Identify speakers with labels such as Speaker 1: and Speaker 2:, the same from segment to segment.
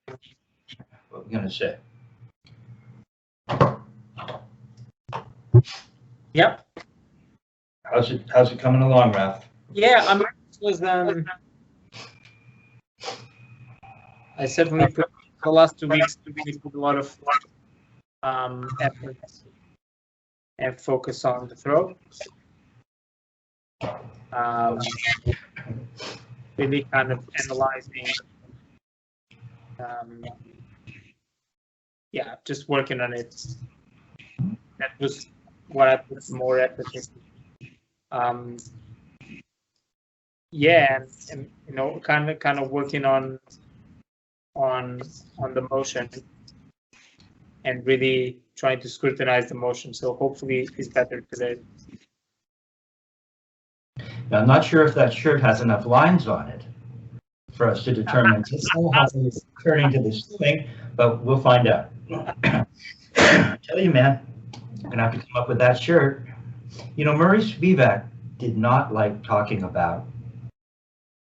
Speaker 1: What we're going to say.
Speaker 2: Yep.
Speaker 1: How's it coming along, Ralph?
Speaker 2: Yeah, I mean, it was I certainly put the last 2 weeks we put a lot of effort and focus on the throat. Really kind of analyzing, yeah, just working on it. That was what I put more effort in. Yeah, and you know, kind of working on the motion and really trying to scrutinize the motion. So hopefully it's better today.
Speaker 1: Now, I'm not sure if that shirt has enough lines on it for us to determine how it's turning to this thing, but we'll find out. I tell you, man, I'm gonna have to come up with that shirt. You know, Murray Spivak did not like talking about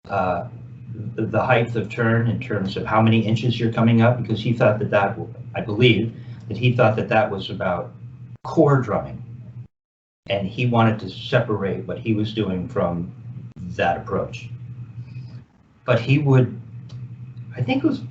Speaker 1: the height of turn in terms of how many inches you're coming up, because he thought that I believe that he thought that was about core drumming, and he wanted to separate what he was doing from that approach. But he would, I think it was,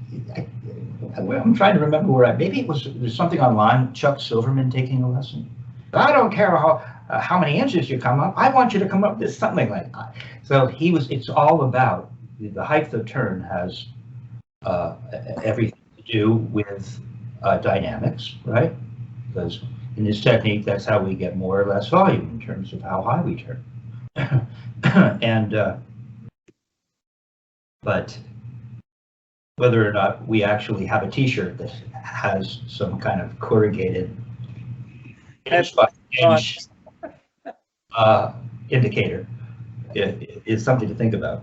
Speaker 1: I'm trying to remember maybe it was something online, Chuck Silverman taking a lesson. I don't care how many inches you come up, I want you to come up with something like that. So it's all about, the height of turn has everything to do with dynamics, right? Because in this technique, that's how we get more or less volume in terms of how high we turn. And but whether or not we actually have a t-shirt that has some kind of corrugated inch by inch indicator is something to think about.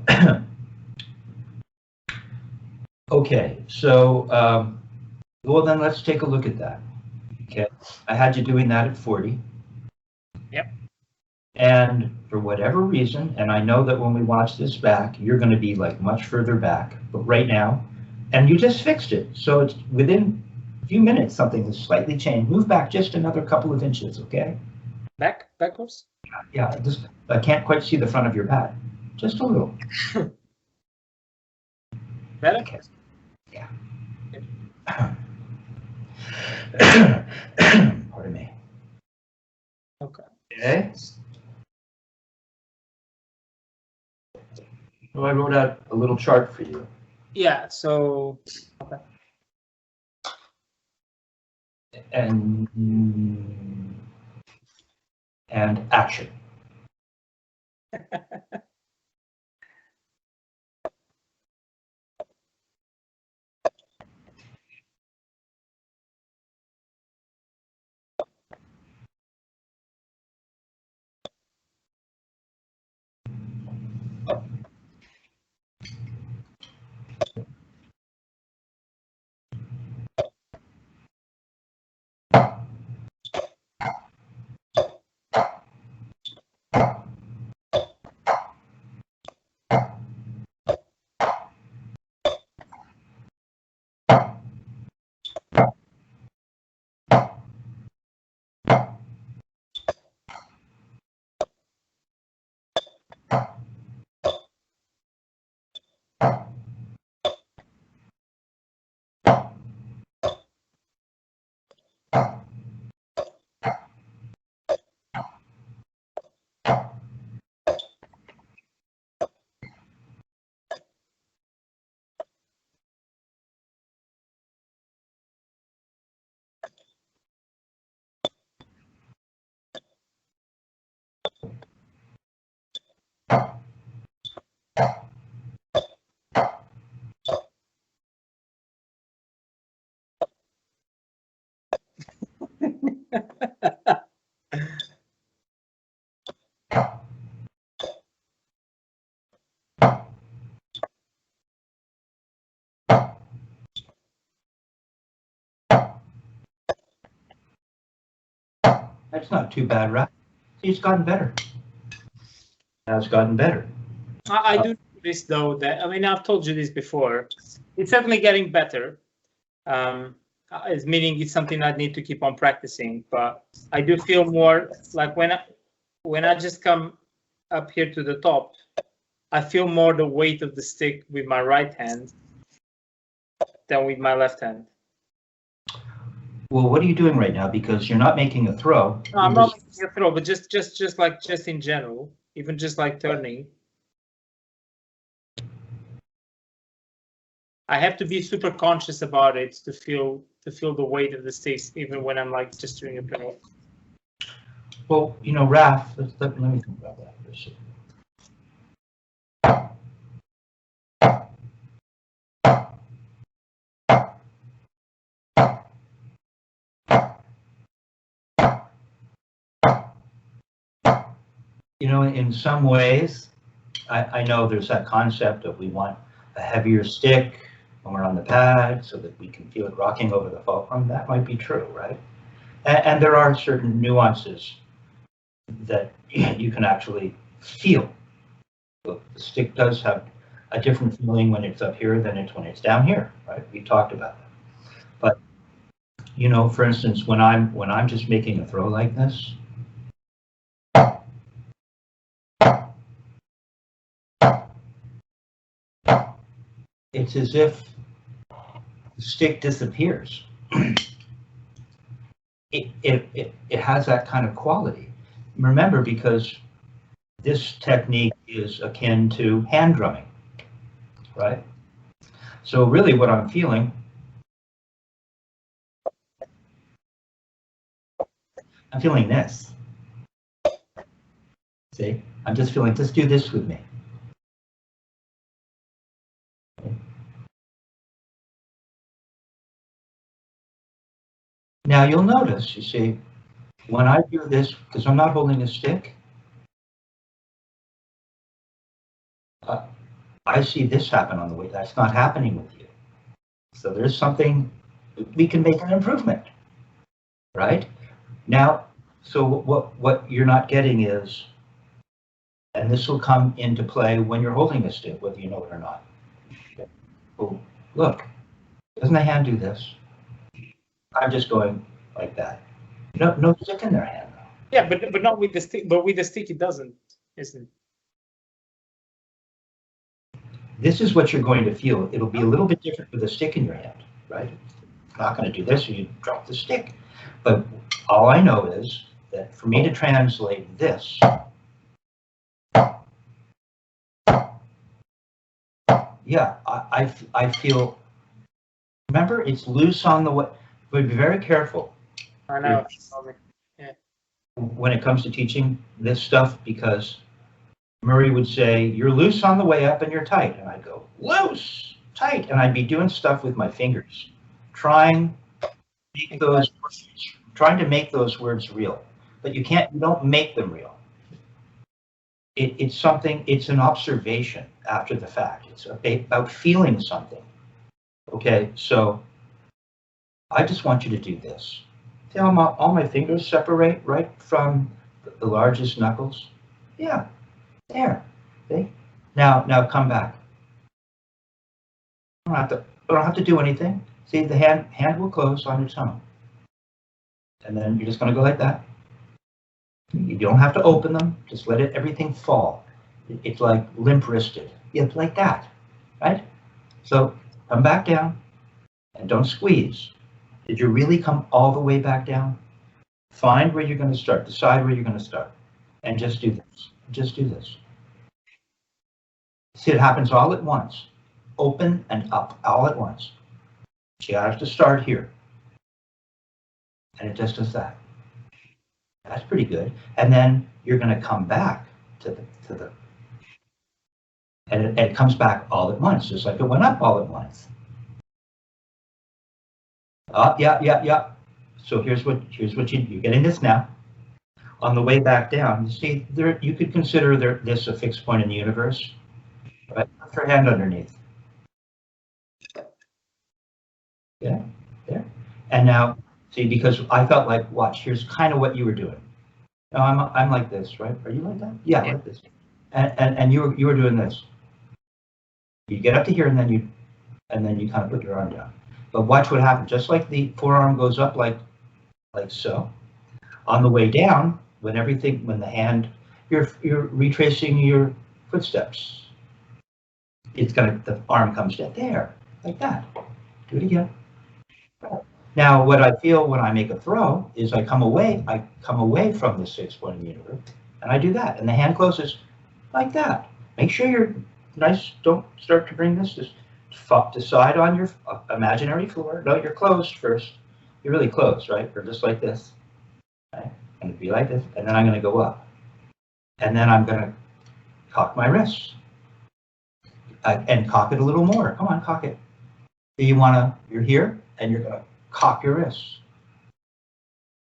Speaker 1: Okay, so well then let's take a look at that. Okay, I had you doing that at 40.
Speaker 2: Yep.
Speaker 1: And for whatever reason, and I know that when we watch this back, you're going to be like much further back, but right now, and you just fixed it. So it's within a few minutes, something has slightly changed. Move back just another couple of inches, okay?
Speaker 2: Backwards?
Speaker 1: Yeah, I can't quite see the front of your bat. Just a little.
Speaker 2: Better?
Speaker 1: Okay. Yeah. Pardon me.
Speaker 2: Okay.
Speaker 1: Okay. Well, I wrote out a little chart for you.
Speaker 2: Yeah, so okay.
Speaker 1: And action. That's not too bad, right? It's gotten better. Now it's gotten better.
Speaker 2: I do this though that, I mean, I've told you this before. It's certainly getting better. It's meaning it's something I need to keep on practicing. But I do feel more like when I just come up here to the top, I feel more the weight of the stick with my right hand than with my left hand.
Speaker 1: Well, what are you doing right now? Because you're not making a throw.
Speaker 2: No, I'm not making a throw, but just in general, even just like turning. I have to be super conscious about it to feel the weight of the sticks, even when I'm like just doing a throw.
Speaker 1: Well, you know, Raph, let me think about that for a second. You know, in some ways, I know there's that concept of we want a heavier stick when we're on the pad so that we can feel it rocking over the fulcrum. That might be true, right? And there are certain nuances that you can actually feel. The stick does have a different feeling when it's up here than it's when it's down here, right? We talked about that. But, you know, for instance, when I'm just making a throw like this, it's as if the stick disappears. It has that kind of quality. Remember, because this technique is akin to hand drumming, right? So really what I'm feeling, I'm feeling this. See, I'm just feeling, just do this with me. Now you'll notice, you see, when I do this, because I'm not holding a stick, I see this happen on the way. That's not happening with you. So there's something, we can make an improvement, right? Now, so what you're not getting is, and this will come into play when you're holding a stick, whether you know it or not. Okay. Oh, look, doesn't the hand do this? I'm just going like that. No stick in their hand.
Speaker 2: Yeah, but not with the stick. But with the stick, it doesn't, isn't it?
Speaker 1: This is what you're going to feel. It'll be a little bit different with a stick in your hand, right? It's not going to do this, or you drop the stick. But all I know is that for me to translate this, yeah, I feel, remember, it's loose on the way, but be very careful.
Speaker 2: I know. Yeah.
Speaker 1: When it comes to teaching this stuff, because Murray would say, you're loose on the way up and you're tight. And I'd go, loose, tight. And I'd be doing stuff with my fingers, trying to make those words real. But you don't make them real. It's something, it's an observation after the fact. It's about feeling something. Okay, so I just want you to do this. See how all my fingers separate right from the largest knuckles? Yeah, there. See? Now come back. I don't have to do anything. See, the hand will close on its own. And then you're just going to go like that. You don't have to open them. Just let everything fall. It's like limp-wristed. Yeah, like that, right? So come back down and don't squeeze. Did you really come all the way back down? Find where you're going to start. Decide where you're going to start. And just do this. Just do this. See, it happens all at once. Open and up all at once. So you have to start here. And it just does that. That's pretty good. And then you're going to come back to the and it comes back all at once, just like it went up all at once. Yeah. So here's what you're getting this now. On the way back down, you see, you could consider this a fixed point in the universe. Right? Put your hand underneath. Yeah, there. And now, see, because I felt like, watch, here's kind of what you were doing. Now I'm like this, right? Are you like that? Yeah, like this. And you were doing this. You get up to here, and then you kind of put your arm down. But watch what happens. Just like the forearm goes up like so. On the way down, when the hand, you're retracing your footsteps. The arm comes down there, like that. Do it again. Now, what I feel when I make a throw is I come away from the 6-point universe, and I do that, and the hand closes like that. Make sure you're nice. Don't start to bring this. Just decide on your imaginary floor. No, you're closed first. You're really closed, right? Or just like this. Right? And it'd be like this, and then I'm going to go up, and then I'm going to cock my wrists, and cock it a little more. Come on, cock it. You're here, and you're going to cock your wrists.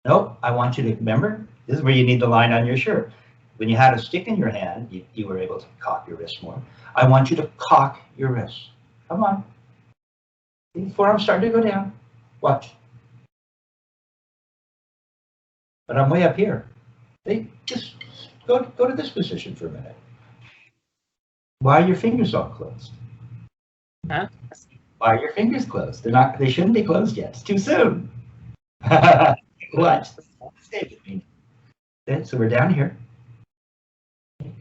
Speaker 1: Nope, I want you to remember, this is where you need the line on your shirt. When you had a stick in your hand, you were able to cock your wrists more. I want you to cock your wrists. Come on. The forearm's starting to go down. Watch. But I'm way up here. Just go to this position for a minute. Why are your fingers all closed?
Speaker 2: Huh?
Speaker 1: Why are your fingers closed? They shouldn't be closed yet. It's too soon. What? Stay with me. Okay, so we're down here.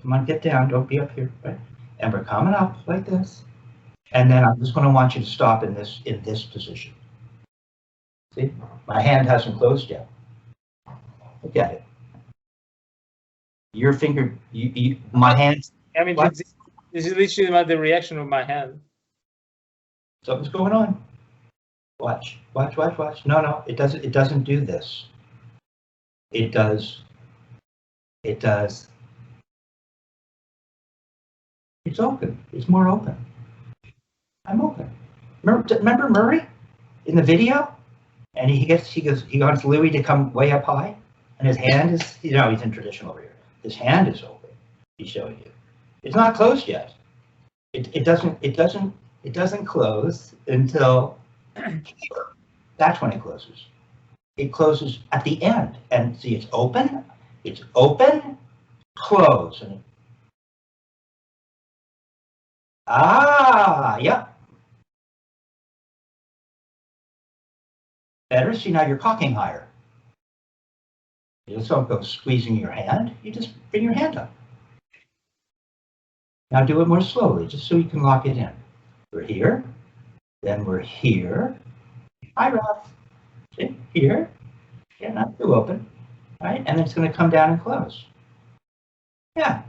Speaker 1: Come on, get down. Don't be up here. Right? And we're coming up like this. And then I'm just going to want you to stop in this position. See? My hand hasn't closed yet. Look at it. Your finger, my hand.
Speaker 2: I mean, this is literally the reaction of my hand.
Speaker 1: Something's going on. Watch. No, it doesn't do this. It does. It's open. It's more open. I'm open. Remember Murray in the video? And he wants Louis to come way up high, and his hand is, he's in traditional rear. His hand is open. He's showing you. It's not closed yet. It doesn't close until here. That's when it closes. It closes at the end, and see, it's open, close, and yep. Better. See, now you're cocking higher. You just don't go squeezing your hand. You just bring your hand up. Now do it more slowly, just so you can lock it in. We're here, then we're here. Hi, Ralph. See, here. Yeah, not too open. Right, and it's going to come down and close. Yeah,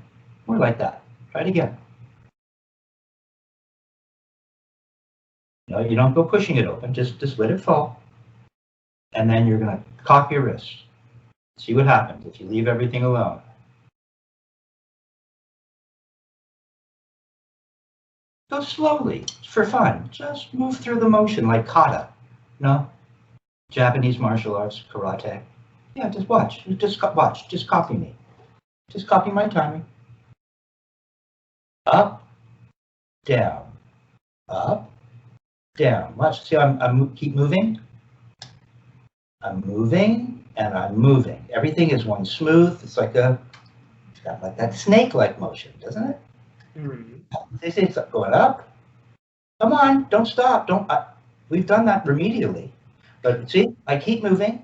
Speaker 1: more like that. Try it again. No, you don't go pushing it open. Just let it fall. And then you're going to cock your wrist. See what happens if you leave everything alone. Go slowly, for fun. Just move through the motion like kata. No? Japanese martial arts, karate. Yeah, just watch. Just watch. Just copy me. Just copy my timing. Up, down, up, down. Watch. See, I'm keep moving. I'm moving and I'm moving. Everything is one smooth. It's like like that snake-like motion, doesn't it? Mm-hmm. They say it's going up. Come on, don't stop. We've done that remedially. But see, I keep moving,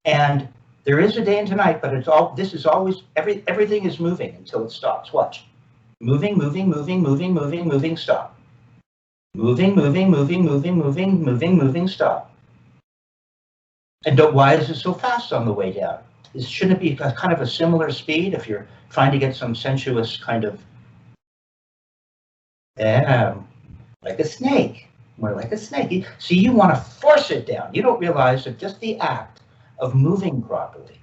Speaker 1: and there is a day and tonight, but this is always, everything is moving until it stops. Watch. Moving, stop. Moving, stop. And why is it so fast on the way down? Shouldn't it be kind of a similar speed if you're trying to get some sensuous kind of, like a snake, more like a snake. See, you want to force it down. You don't realize that just the act of moving properly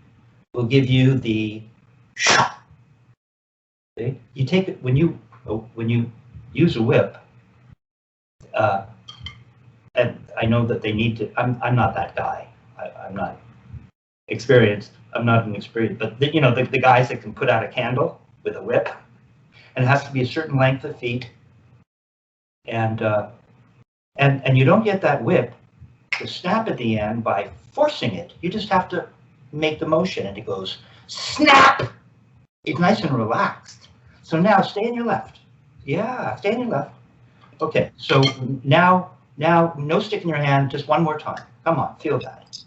Speaker 1: will give you the shot. See? You take it when you use a whip, and I know that they need to, I'm not that guy. I'm not experienced. I'm not an experienced, but the guys that can put out a candle with a whip, and it has to be a certain length of feet, and you don't get that whip to snap at the end by forcing it. You just have to make the motion, and it goes snap. It's nice and relaxed. So now stay on your left. Yeah, stay on your left. Okay, so now Now, no stick in your hand, just one more time. Come on, feel that.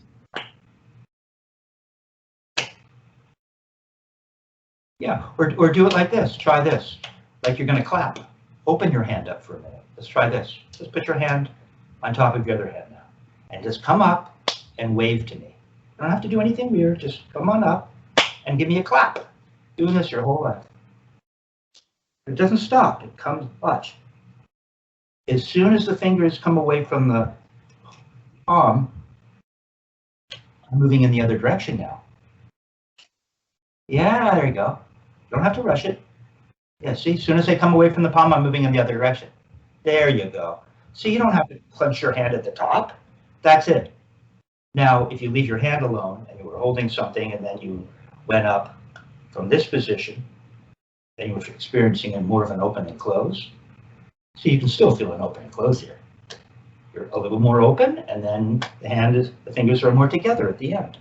Speaker 1: Yeah, or do it like this. Try this, like you're going to clap. Open your hand up for a minute. Let's try this. Just put your hand on top of your other hand now. And just come up and wave to me. You don't have to do anything weird. Just come on up and give me a clap. Doing this your whole life. It doesn't stop. It comes, watch. As soon as the fingers come away from the palm, I'm moving in the other direction now. Yeah, there you go. You don't have to rush it. Yeah, see, as soon as they come away from the palm, I'm moving in the other direction. There you go. So you don't have to clench your hand at the top. That's it. Now, if you leave your hand alone and you were holding something and then you went up from this position, then you were experiencing more of an open and close. So you can still feel an open and close here. You're a little more open, and then the fingers are more together at the end.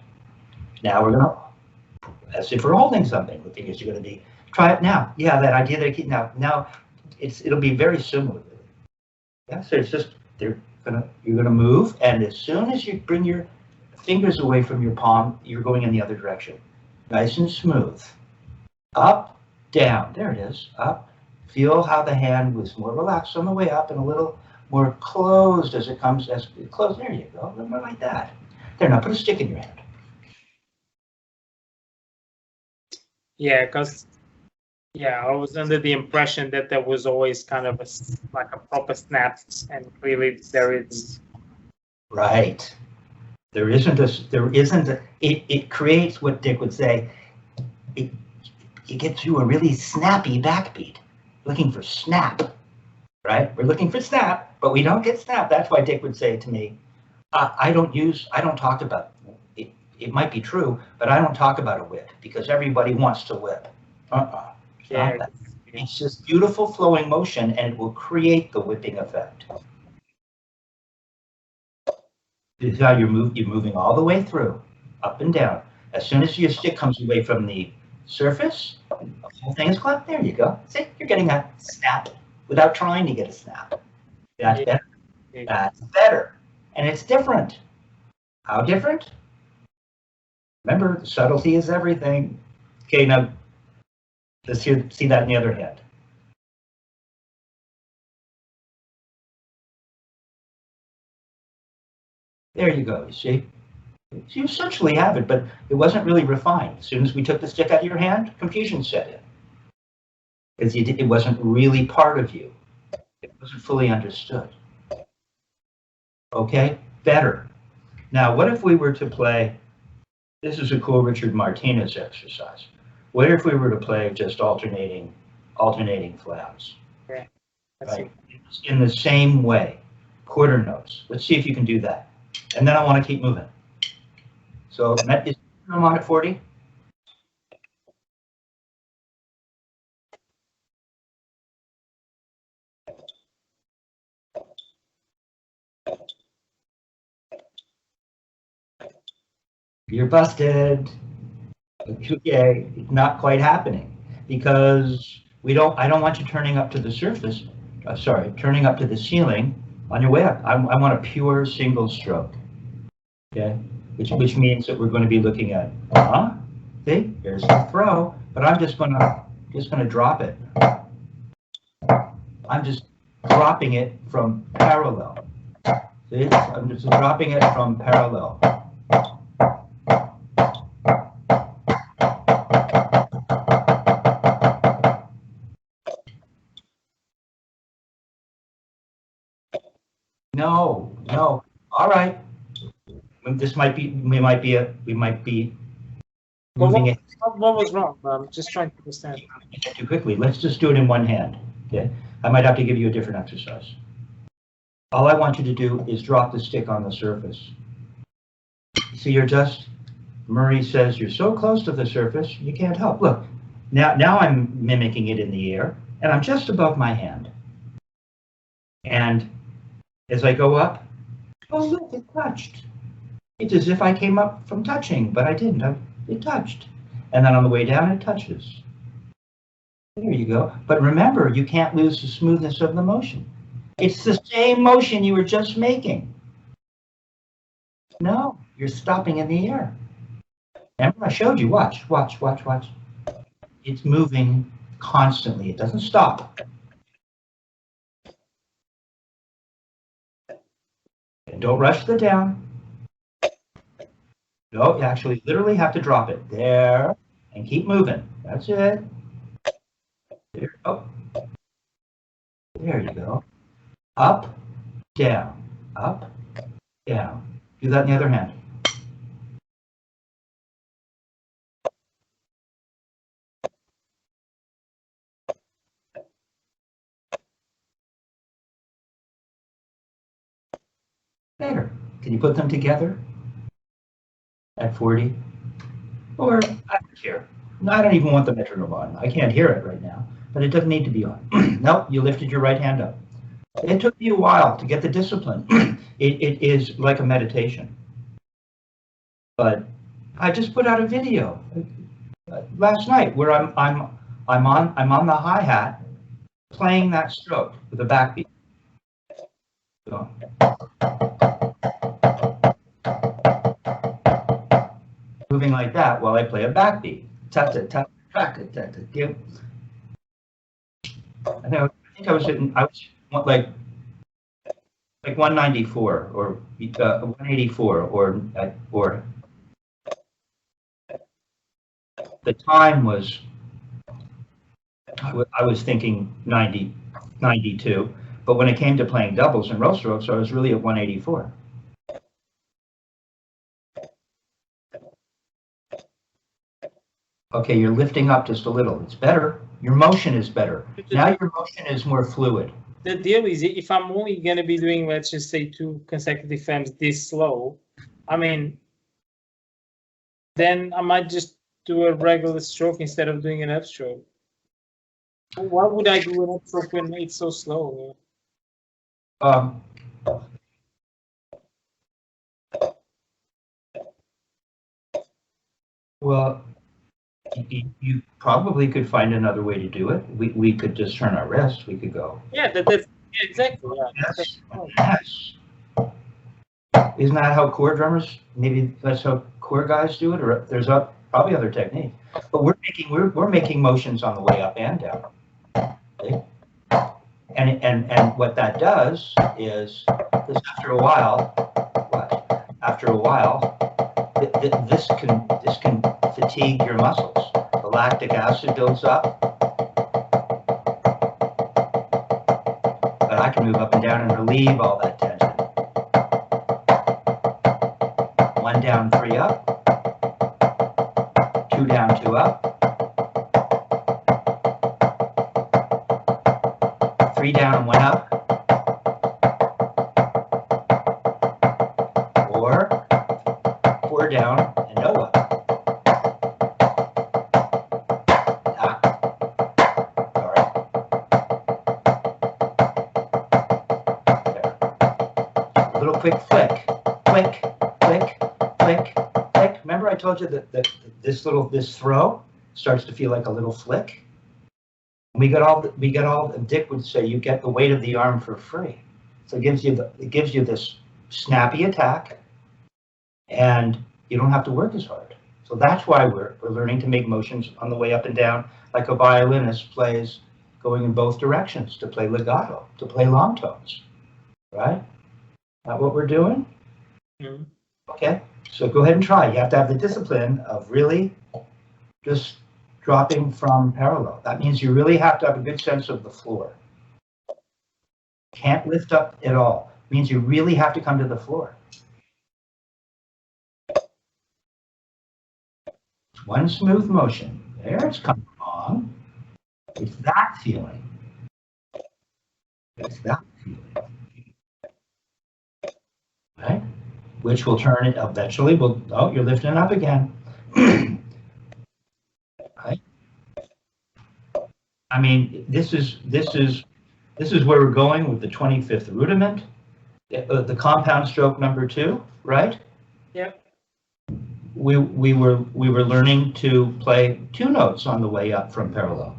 Speaker 1: Now we're gonna, as if we're holding something, the fingers are gonna be, try it now. Yeah, that idea that I keep now it'll be very similar. Yeah, so it's just, you're gonna move, and as soon as you bring your fingers away from your palm, you're going in the other direction. Nice and smooth. Up, down, there it is, up. Feel how the hand was more relaxed on the way up and a little more closed as it comes, as it closed. There you go, a little more like that. There, now put a stick in your hand.
Speaker 2: Yeah, because I was under the impression that there was always kind of like a proper snap, and clearly there is.
Speaker 1: Right. There isn't it creates what Dick would say, it gets you a really snappy backbeat. Looking for snap, right? We're looking for snap, but we don't get snap. That's why Dick would say to me, I don't talk about it. It might be true, but I don't talk about a whip because everybody wants to whip.
Speaker 2: Yeah.
Speaker 1: It's just beautiful flowing motion, and it will create the whipping effect. This is how you're moving all the way through, up and down. As soon as your stick comes away from the surface, the whole thing is clapped. There you go. See, you're getting a snap without trying to get a snap. That's better. That's better. And it's different. How different? Remember, the subtlety is everything. Okay, now let's see that in the other hand. There you go, you see? So you essentially have it, but it wasn't really refined. As soon as we took the stick out of your hand, confusion set in. Because it wasn't really part of you. It wasn't fully understood. Okay, better. Now, what if we were to play, this is a cool Richard Martinez exercise. What if we were to play just alternating flams?
Speaker 2: Yeah,
Speaker 1: right? In the same way, quarter notes. Let's see if you can do that. And then I want to keep moving. So I'm on at 40. You're busted. Okay, it's not quite happening because I don't want you turning up to the surface. Turning up to the ceiling on your way up. I want a pure single stroke. Okay, which means that we're going to be looking at, see, here's the throw, but I'm just gonna drop it. I'm just dropping it from parallel. See, I'm just dropping it from parallel. No. All right. This might be. We might be moving it.
Speaker 2: What was wrong? I'm just trying to understand.
Speaker 1: Too quickly. Let's just do it in one hand. Okay. I might have to give you a different exercise. All I want you to do is drop the stick on the surface. So Murray says you're so close to the surface you can't help. Look. Now I'm mimicking it in the air, and I'm just above my hand. And as I go up, oh look, it touched. It's as if I came up from touching, but I didn't. It touched. And then on the way down, it touches. There you go. But remember, you can't lose the smoothness of the motion. It's the same motion you were just making. No, you're stopping in the air. Remember, I showed you. Watch, watch, watch, watch. It's moving constantly. It doesn't stop. And don't rush the down. No, you actually literally have to drop it there and keep moving. That's it. There, oh, there you go. Up, down, up, down. Do that in the other hand. Better. Can you put them together at 40? Or I don't care. I don't even want the metronome on. I can't hear it right now, but it doesn't need to be on. Nope, you lifted your right hand up. It took me a while to get the discipline. It is like a meditation. But I just put out a video last night where I'm on the hi-hat playing that stroke with a backbeat. So. Moving like that while I play a backbeat. Tap tap tap tap tap tap tap. I think I was hitting. I was like 194 or 184 or the time was. I was thinking 92, but when it came to playing doubles and row strokes, I was really at 184. Okay, you're lifting up just a little. It's better. Your motion is better. Now your motion is more fluid.
Speaker 2: The deal is, if I'm only going to be doing, let's just say, 2 consecutive frames this slow, I mean, then I might just do a regular stroke instead of doing an upstroke. Why would I do an upstroke when it's so slow?
Speaker 1: Well, you probably could find another way to do it. We could just turn our wrist. We could go.
Speaker 2: Yeah, that's exactly. Yeah.
Speaker 1: Yes. Yes. Isn't that how core drummers? Maybe that's how core guys do it, or there's probably other techniques. But we're making motions on the way up and down. Okay? And what that does is, this after a while, this can fatigue your muscles. The lactic acid builds up. But I can move up and down and relieve all that tension. 1 down, 3 up. 2 down, 2 up. 3 down and 1 up. Or 4 down and no up. Sorry. There. A little quick flick. Flick, flick, flick, flick. Remember I told you that this throw starts to feel like a little flick? We get all Dick would say, you get the weight of the arm for free. So it gives you this snappy attack, and you don't have to work as hard. So that's why we're learning to make motions on the way up and down, like a violinist plays going in both directions, to play legato, to play long tones, right? That what we're doing?
Speaker 2: Mm-hmm.
Speaker 1: Okay, so go ahead and try. You have to have the discipline of really just dropping from parallel. That means you really have to have a good sense of the floor. Can't lift up at all. It means you really have to come to the floor. One smooth motion. There, it's coming along. It's that feeling. It's that feeling. Right? Which will turn it eventually. Oh, you're lifting it up again. Right? I mean, this is where we're going with the 25th rudiment, the compound stroke number 2, right?
Speaker 2: Yep.
Speaker 1: We were learning to play 2 notes on the way up from parallel,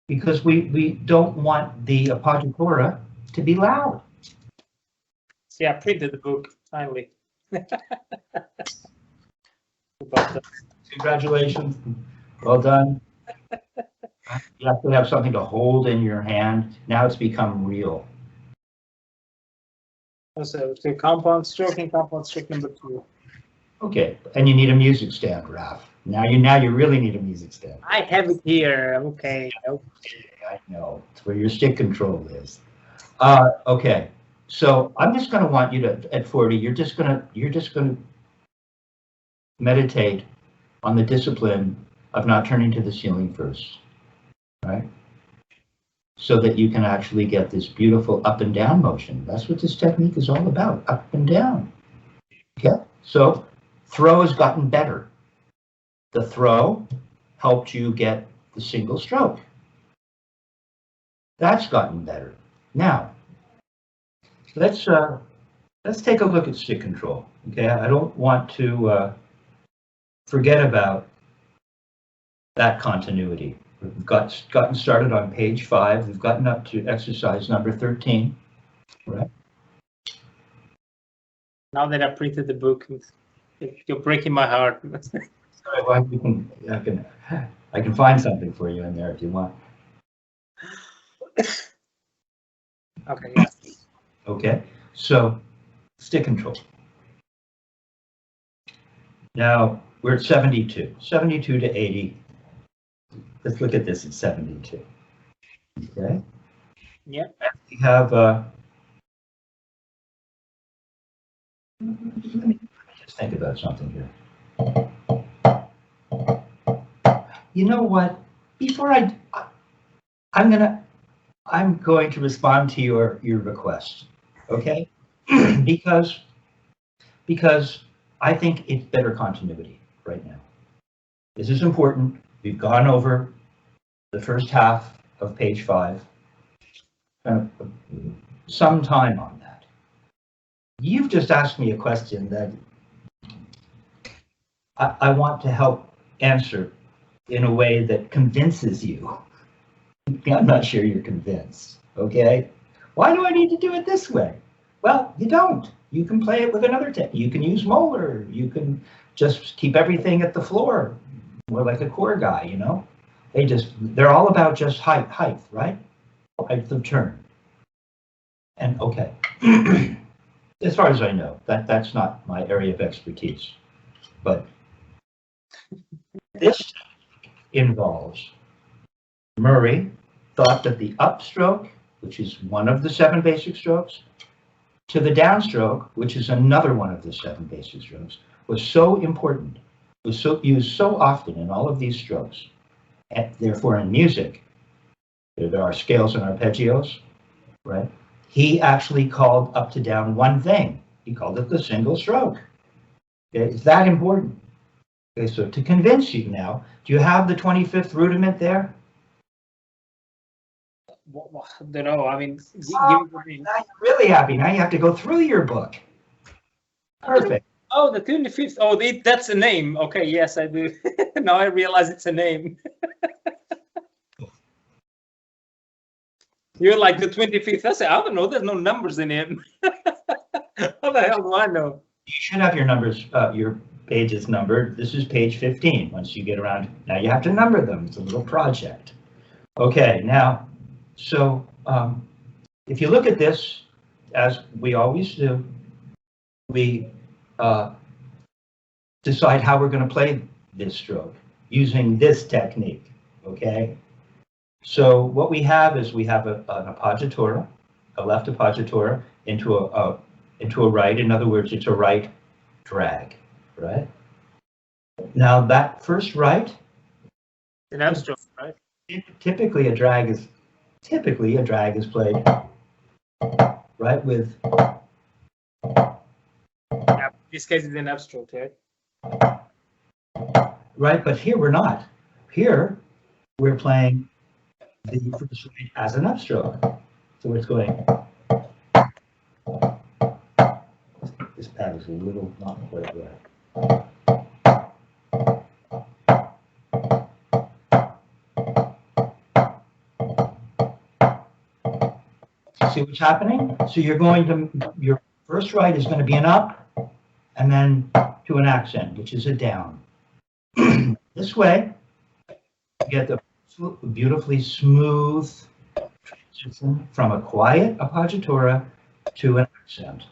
Speaker 1: because we don't want the appoggiatura to be loud.
Speaker 2: See, I printed the book finally.
Speaker 1: Congratulations. Well done. You have to have something to hold in your hand. Now it's become real.
Speaker 2: So compound stroke number 2.
Speaker 1: Okay, and you need a music stand, Raf. Now you really need a music stand.
Speaker 2: I have it here. Okay.
Speaker 1: I know. It's where your stick control is. Okay. So I'm just going to want you to, at 40, you're just going to meditate on the discipline of not turning to the ceiling first, right? So that you can actually get this beautiful up and down motion. That's what this technique is all about, up and down. Okay. So throw has gotten better. The throw helped you get the single stroke. That's gotten better. Now, let's take a look at stick control. Okay, I don't want to forget about that continuity. We've gotten started on page 5. We've gotten up to exercise number 13. Right.
Speaker 2: Now that I printed the book, you're breaking my heart.
Speaker 1: Well, I can find something for you in there if you want.
Speaker 2: Okay. Yeah.
Speaker 1: Okay. So stick control. Now we're at 72. 72 to 80. Let's look at this at 72. Okay.
Speaker 2: Yeah.
Speaker 1: We have let me just think about something here. You know what? Before I'm going to respond to your request, okay? because I think it's better continuity right now. This is important. We've gone over the first half of page 5. Some time on that. You've just asked me a question that I want to help answer in a way that convinces you. I'm not sure you're convinced, okay? Why do I need to do it this way? Well, you don't. You can play it with another technique. You can use Moeller. You can just keep everything at the floor, more like a core guy, you know? They're all about just height, right? Height of turn. And okay, as far as I know, that's not my area of expertise, but this involves Murray thought that the upstroke, which is one of the 7 basic strokes, to the downstroke, which is another one of the 7 basic strokes, was so important, was so used so often in all of these strokes. And therefore, in music, there are scales and arpeggios, right? He actually called up to down one thing. He called it the single stroke. Okay? It's that important. Okay, so to convince you now, do you have the 25th rudiment there?
Speaker 2: I don't know. I mean,
Speaker 1: Now you're really happy. Now you have to go through your book. Perfect.
Speaker 2: Oh, the 25th. Oh, that's a name. Okay, yes, I do. Now I realize it's a name. You're like the 25th. I say, I don't know. There's no numbers in it. How the hell do I know?
Speaker 1: You should have your numbers, your pages numbered. This is page 15. Once you get around, now you have to number them. It's a little project. Okay, now, so if you look at this, as we always do, we decide how we're going to play this stroke using this technique, okay? So what we have is we have an appoggiatura, a left appoggiatura into a right. In other words, it's a right drag, right? Now that first right,
Speaker 2: An upstroke, right?
Speaker 1: typically a drag is played right with.
Speaker 2: Yeah, this case is an upstroke, right?
Speaker 1: Right, but here we're not. Here we're playing the first right as an upstroke. So it's going. This pad is a little not quite right. See what's happening? So you're going to, your first right is going to be an up and then to an accent, which is a down. This way, you get the beautifully smooth transition from a quiet appoggiatura to an accent.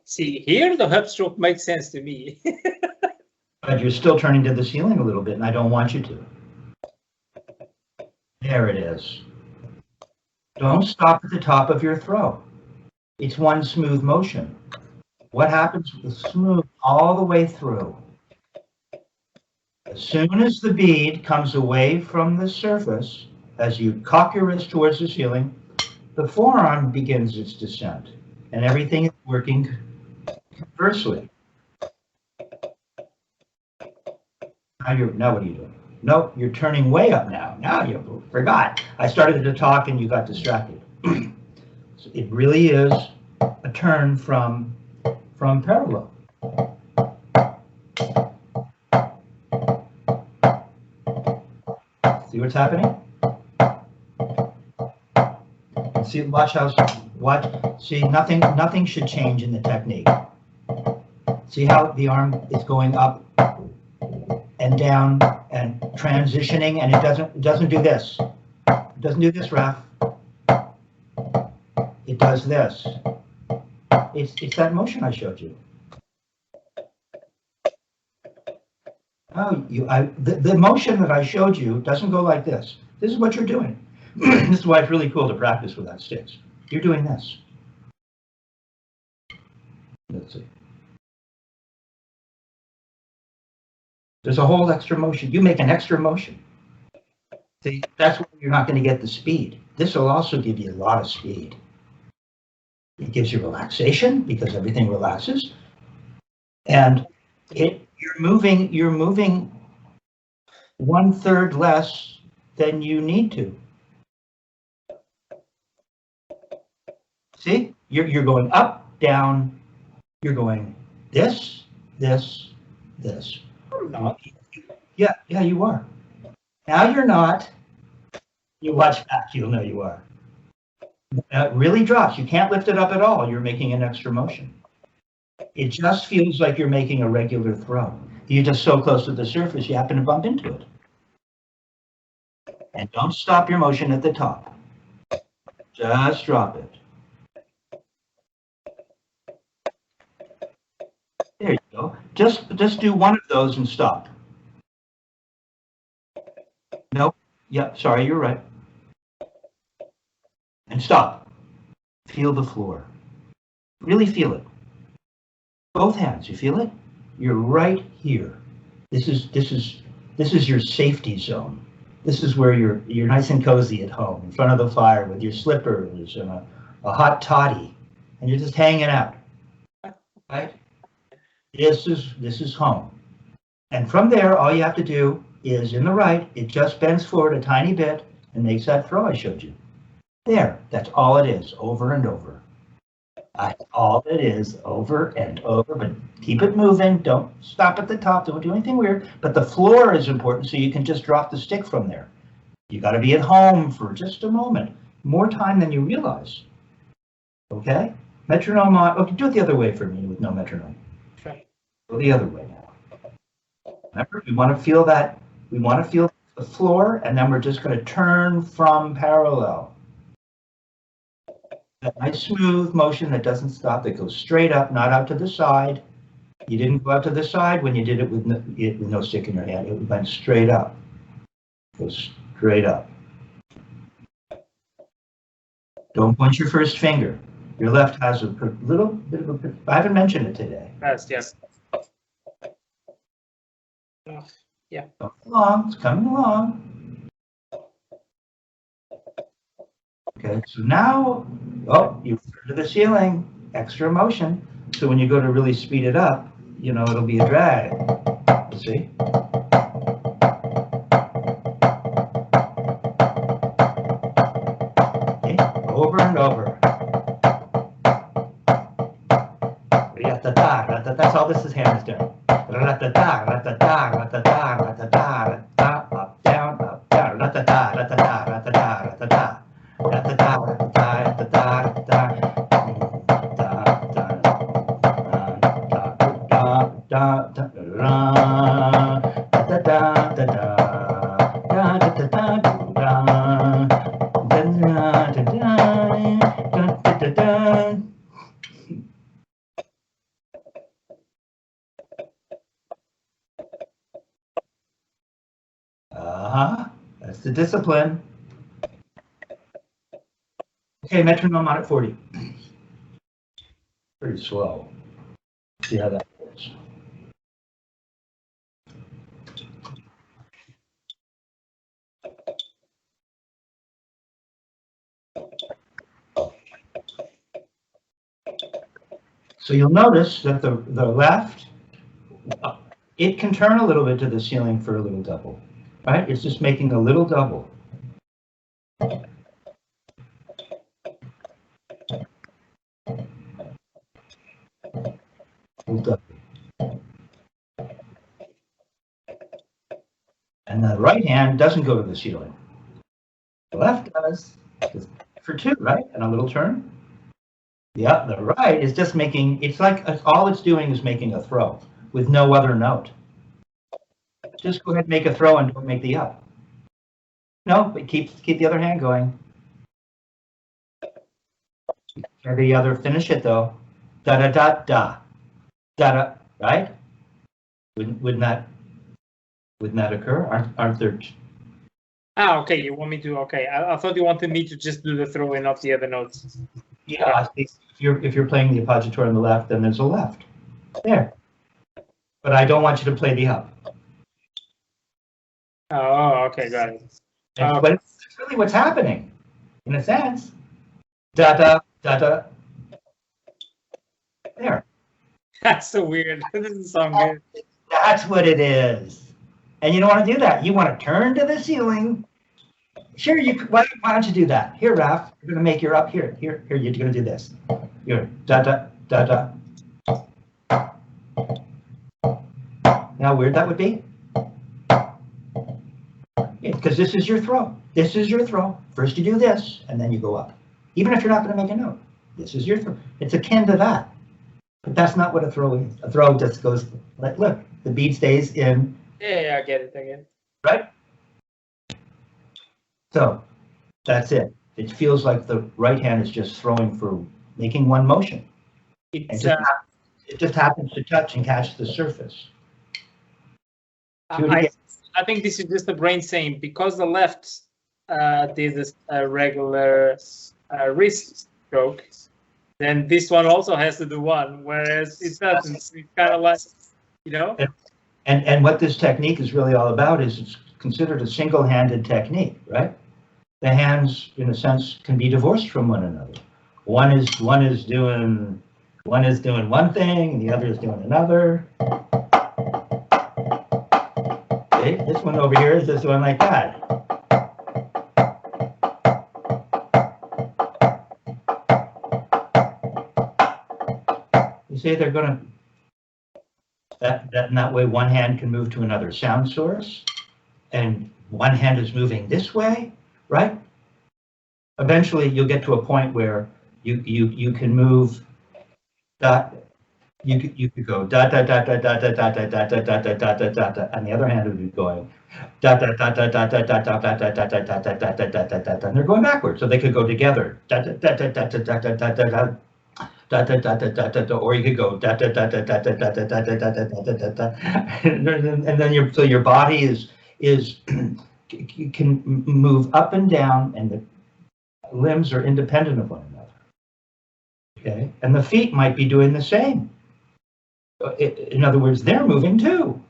Speaker 2: See, here the upstroke makes sense to me.
Speaker 1: But you're still turning to the ceiling a little bit, and I don't want you to. There it is. Don't stop at the top of your throw. It's one smooth motion. What happens with smooth all the way through? As soon as the bead comes away from the surface, as you cock your wrist towards the ceiling, the forearm begins its descent, and everything is working conversely. Now what are you doing? Nope, you're turning way up now. Now you forgot. I started to talk and you got distracted. So it really is a turn from parallel. See what's happening? See, watch how, see, nothing should change in the technique. See how the arm is going up and down and transitioning, and it doesn't do this. It doesn't do this, Raf. It does this. It's that motion I showed you. Oh, the motion that I showed you doesn't go like this. This is what you're doing. This is why it's really cool to practice without sticks. You're doing this. Let's see. There's a whole extra motion. You make an extra motion. See, that's where you're not going to get the speed. This will also give you a lot of speed. It gives you relaxation because everything relaxes. And you're moving 1/3 less than you need to. See, you're going up, down, you're going this, this, this.
Speaker 2: Not.
Speaker 1: Yeah, you are. Now you're not. You watch back, you'll know you are. It really drops. You can't lift it up at all. You're making an extra motion. It just feels like you're making a regular throw. You're just so close to the surface, you happen to bump into it. And don't stop your motion at the top. Just drop it. There you go. Just do one of those and stop. Nope. Yep, sorry, you're right. And stop. Feel the floor. Really feel it. Both hands, you feel it? You're right here. This is your safety zone. This is where you're nice and cozy at home, in front of the fire with your slippers and a hot toddy, and you're just hanging out. Right? This is home. And from there, all you have to do is in the right, it just bends forward a tiny bit and makes that throw I showed you. There, that's all it is, over and over. That's all it is, over and over, but keep it moving. Don't stop at the top, don't do anything weird. But the floor is important, so you can just drop the stick from there. You got to be at home for just a moment, more time than you realize. Okay? Metronome on. Okay, do it the other way for me with no metronome.
Speaker 2: Okay.
Speaker 1: Go the other way now. Remember, we want to feel that. We want to feel the floor, and then we're just going to turn from parallel. That nice smooth motion that doesn't stop, that goes straight up, not out to the side. You didn't go out to the side when you did it with no stick in your hand. It went straight up. Goes straight up. Don't point your first finger. Your left has a little bit of a, I haven't mentioned it today.
Speaker 2: Yes. Yeah.
Speaker 1: It's coming along. Okay, so now, you refer to the ceiling, extra motion. So when you go to really speed it up, it'll be a drag. You see? Okay, over and over. That's all this hand is doing. Up, down, That's the discipline. Okay, metronome on at 40. Pretty slow. See how that goes. So you'll notice that the left, it can turn a little bit to the ceiling for a little double, right? It's just making a little double. Little double. And the right hand doesn't go to the ceiling. The left does, just for 2, right? And a little turn. Yeah, the right is just making, it's like all it's doing is making a throw with no other note. Just go ahead and make a throw and don't make the up. No, but keep the other hand going. Or the other, finish it though. Da da da da. Da da, right? Wouldn't that occur? Aren't there?
Speaker 2: Okay, you want me to, okay. I thought you wanted me to just do the throwing of the other notes.
Speaker 1: Yeah, if you're playing the appoggiatura on the left, then there's a left. There. But I don't want you to play the up.
Speaker 2: Oh, okay, got it.
Speaker 1: But it's really what's happening, in a sense. Da da da da. There.
Speaker 2: That's so weird. That doesn't sound good.
Speaker 1: That's what it is. And you don't want to do that. You want to turn to the ceiling. Sure, why don't you do that? Here, Raph, you're going to make your up here. Here, you're going to do this. Here, da da da da. Now, weird that would be? Because this is your throw. This is your throw. First you do this, and then you go up. Even if you're not going to make a note. This is your throw. It's akin to that. But that's not what a throw is. A throw just goes, like, look, the bead stays in.
Speaker 2: Yeah, I get it.
Speaker 1: Right? So, that's it. It feels like the right hand is just throwing for making one motion. It just happens to touch and catch the surface.
Speaker 2: I think this is just the brain saying, because the left did a regular wrist stroke, then this one also has to do one, whereas it doesn't. It's kind of like, you know?
Speaker 1: And what this technique is really all about is it's considered a single-handed technique, right? The hands, in a sense, can be divorced from one another. One is doing one thing, and the other is doing another. Okay, this one over here is just doing like that. You see, they're going to. That way, one hand can move to another sound source, and one hand is moving this way, right? Eventually, you'll get to a point where you can move that. You could go da da da da da da da da da da da da da da da da, and the other hand would be going da da da da da da da da da da da da da da da da da da da, and they're going backwards, so they could go together da da da da da da da da da da. Da, da, da, da, da, da, da, or you could go da da da da da da da da da da da da da da, and then your body is can move up and down, and the limbs are independent of one another. Okay, and the feet might be doing the same. In other words, they're moving too.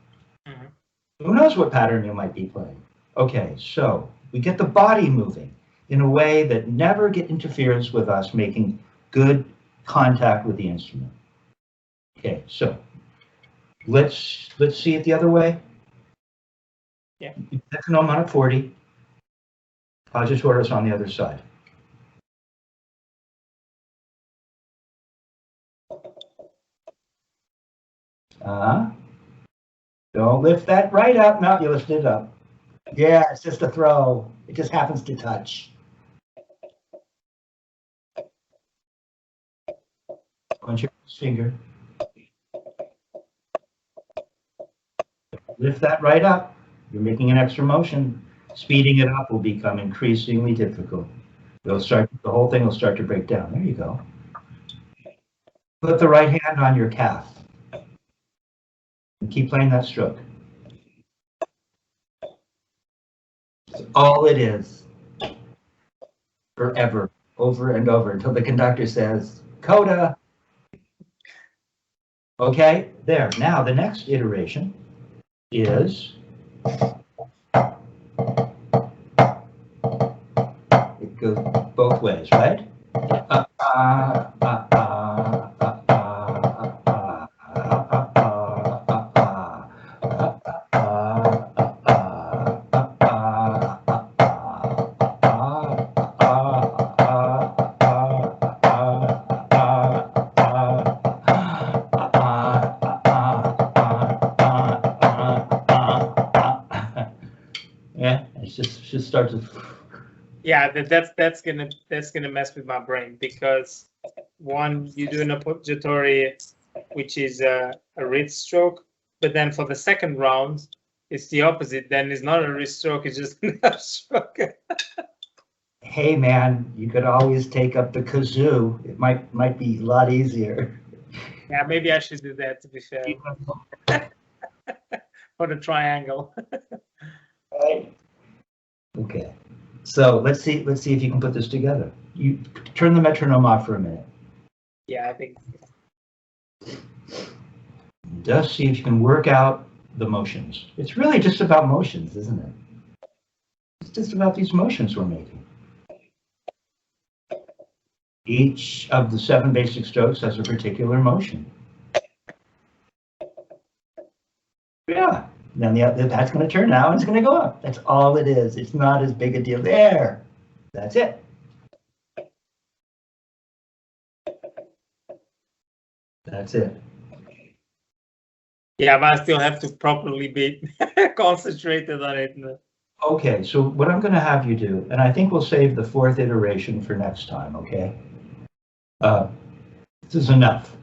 Speaker 1: Who knows what pattern you might be playing? Okay, so we get the body moving in a way that never interferes with us making good contact with the instrument. Okay, so let's see it the other way.
Speaker 2: Yeah.
Speaker 1: Metronome on at 40. Appoggiatura is on the other side. Don't lift that right up. No, you lift it up. Yeah, it's just a throw. It just happens to touch. Punch your finger. Lift that right up. You're making an extra motion. Speeding it up will become increasingly difficult. The whole thing will start to break down. There you go. Put the right hand on your calf. And keep playing that stroke. That's all it is. Forever, over and over, until the conductor says, coda. Okay, there. Now, the next iteration is, it goes both ways, right? Yeah, it just starts to.
Speaker 2: Yeah, that's gonna mess with my brain, because one, you do an appoggiatori, which is a wrist stroke, but then for the second round, it's the opposite. Then it's not a wrist stroke; it's just a stroke.
Speaker 1: Hey man, you could always take up the kazoo. It might be a lot easier.
Speaker 2: Yeah, maybe I should do that, to be fair. Or the triangle.
Speaker 1: Right. Okay. So let's see if you can put this together. You turn the metronome off for a minute.
Speaker 2: Yeah, I think.
Speaker 1: Just see if you can work out the motions. It's really just about motions, isn't it? It's just about these motions we're making. Each of the 7 basic strokes has a particular motion. Yeah. Then that's going to turn now and it's going to go up. That's all it is. It's not as big a deal. There. That's it. That's it.
Speaker 2: Yeah, but I still have to properly be concentrated on it.
Speaker 1: Okay, so what I'm going to have you do, and I think we'll save the 4th iteration for next time, okay? This is enough.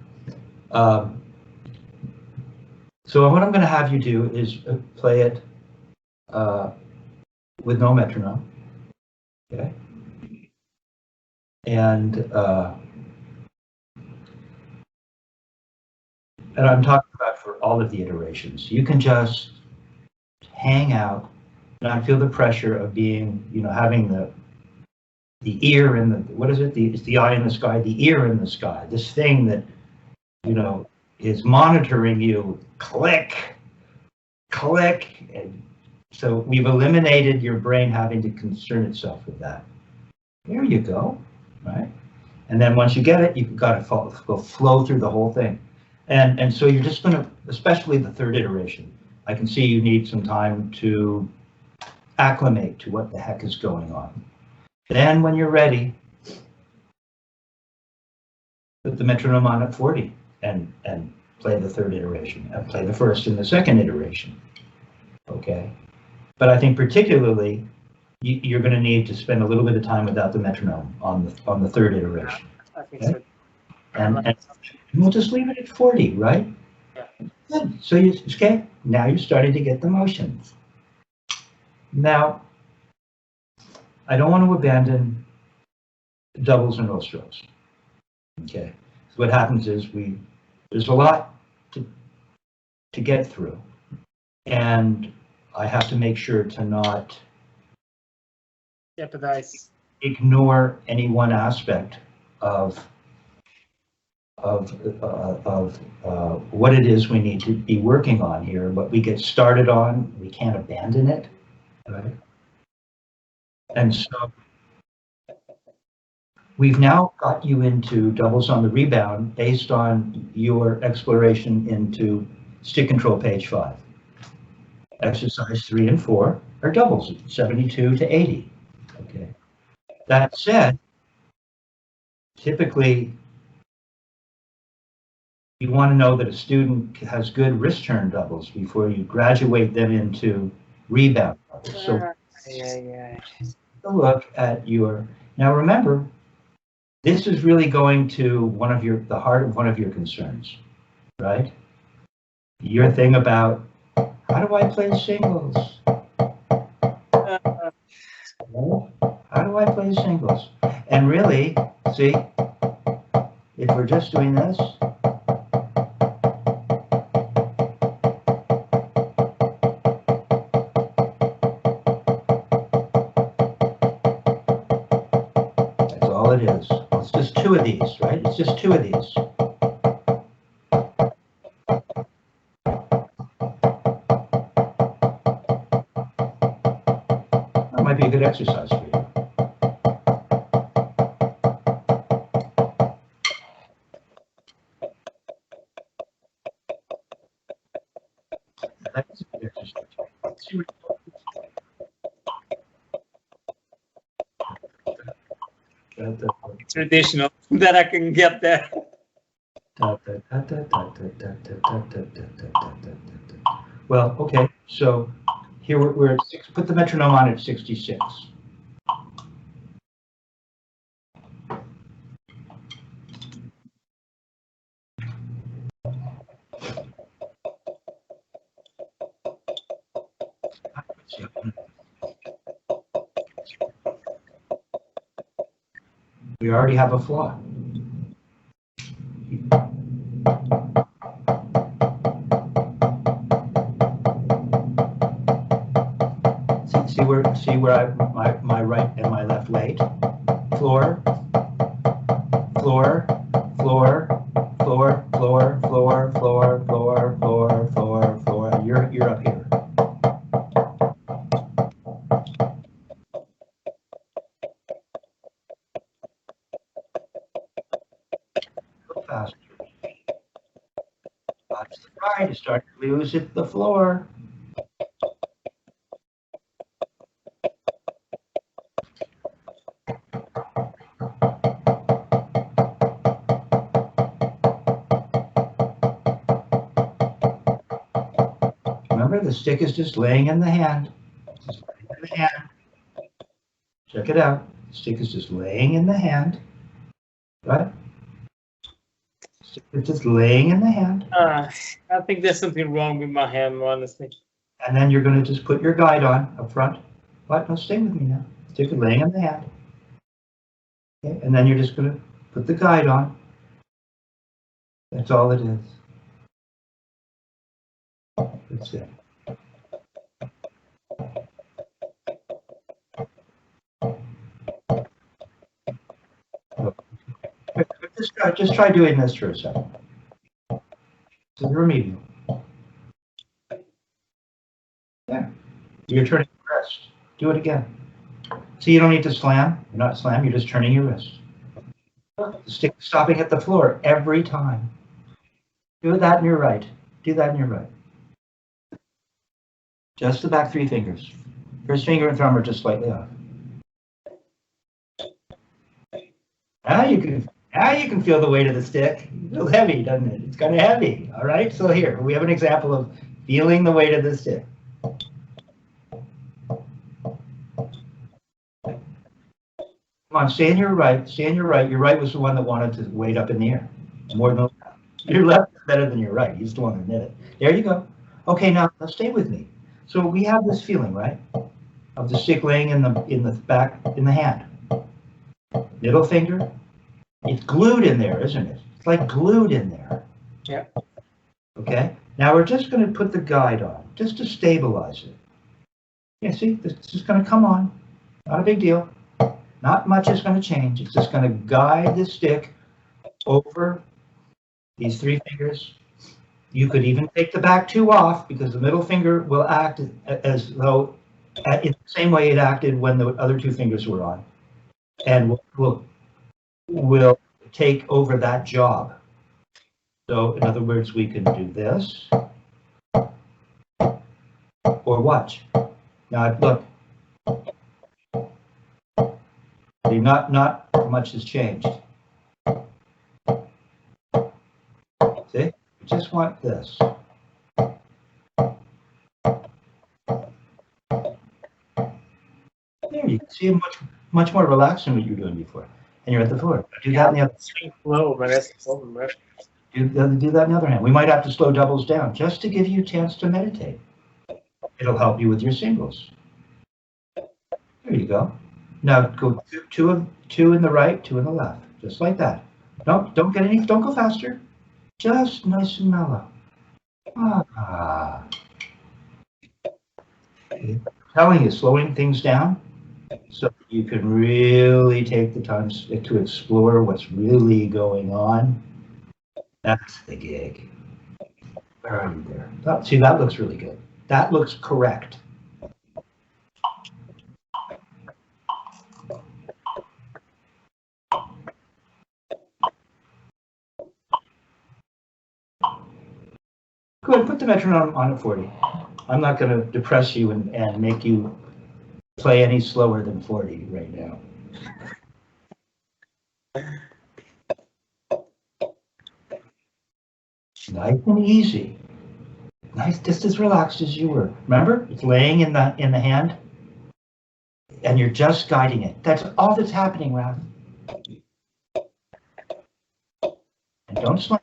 Speaker 1: So what I'm going to have you do is play it with no metronome, okay? And I'm talking about for all of the iterations. You can just hang out, not feel the pressure of being, having the ear in the, what is it? It's the eye in the sky, the ear in the sky. This thing that, is monitoring you. Click, click. And so we've eliminated your brain having to concern itself with that. There you go, right? And then once you get it, you've got to go flow through the whole thing. And so you're just going to, especially the 3rd iteration, I can see you need some time to acclimate to what the heck is going on. Then when you're ready, put the metronome on at 40 and play the 3rd iteration and play the 1st and the 2nd iteration. Okay. But I think particularly you're going to need to spend a little bit of time without the metronome on the 3rd iteration.
Speaker 2: I think
Speaker 1: okay?
Speaker 2: so.
Speaker 1: And we'll just leave it at 40, right?
Speaker 2: Yeah.
Speaker 1: Good. So okay, now you're starting to get the motions. Now, I don't want to abandon doubles and no strokes. Okay. So what happens is there's a lot to get through, and I have to make sure to not
Speaker 2: Jeopardize.
Speaker 1: Ignore any one aspect of what it is we need to be working on here. What we get started on, we can't abandon it, right? And so we've now got you into doubles on the rebound based on your exploration into stick control page 5. Exercise 3 and 4 are doubles, 72 to 80. Okay. That said, typically you want to know that a student has good wrist turn doubles before you graduate them into rebound doubles. So look at your, now remember, this is really going to the heart of one of your concerns, right? Your thing about, how do I play singles? How do I play singles? And really, see, if we're just doing this, it is. It's just two of these, right? It's just two of these. That might be a good exercise for you. That's a good exercise.
Speaker 2: Traditional that I can get there.
Speaker 1: Well, okay, so here we're at six. Put the metronome on at 66. We already have a flaw. See where my right and my left weight? Floor, floor, floor, floor, floor, floor, floor, floor, floor, floor, floor. You're up here. Go faster. Watch the right. You start to lose at the floor. Remember, the stick is just laying in the hand. Just laying in the hand. Check it out. The stick is just laying in the hand. Right? Stick is just laying in the hand.
Speaker 2: I think there's something wrong with my hand, honestly.
Speaker 1: And then you're going to just put your guide on up front. What? No, stay with me now. Stick it laying in the hand. Okay? And then you're just going to put the guide on. That's all it is. That's it. Just try doing this for a second. This is remedial. Yeah. You're turning your wrist. Do it again. See, you don't need to slam. You're not slam, you're just turning your wrist. The stick stopping at the floor every time. Do that in your right. Do that in your right. Just the back three fingers. First finger and thumb are just slightly off. Now you can feel the weight of the stick. It feels heavy, doesn't it? It's kind of heavy. All right. So here we have an example of feeling the weight of the stick. Come on, stay in your right. Stay in your right. Your right was the one that wanted to weight up in the air. More than your left is better than your right. He's the one who admit it. There you go. Okay, now stay with me. So we have this feeling, right, of the stick laying in the back in the hand. Middle finger. It's glued in there, isn't it? It's like glued in there.
Speaker 2: Yeah.
Speaker 1: Okay. Now we're just going to put the guide on, just to stabilize it. Yeah. See, this is going to come on. Not a big deal. Not much is going to change. It's just going to guide the stick over these three fingers. You could even take the back two off because the middle finger will act as though in the same way it acted when the other two fingers were on, and will take over that job. So in other words, we can do this or watch. Now look. See, not much has changed. See, we just want this. There you can see much more relaxed than what you were doing before. And you're at the floor. Do that in the other.
Speaker 2: Slow, but that's the problem, right?
Speaker 1: Do that in the other hand. We might have to slow doubles down just to give you a chance to meditate. It'll help you with your singles. There you go. Now go two in the right, two in the left, just like that. No, don't go faster. Just nice and mellow. Ah. I'm telling you, slowing things down so you can really take the time to explore what's really going on. That's the gig. Where are you there? Oh, see, that looks really good. That looks correct. Go ahead, put the metronome on at 40. I'm not going to depress you and make you play any slower than 40 right now. Nice and easy. Nice, just as relaxed as you were. Remember, it's laying in the hand, and you're just guiding it. That's all that's happening, Ralph. And don't slow.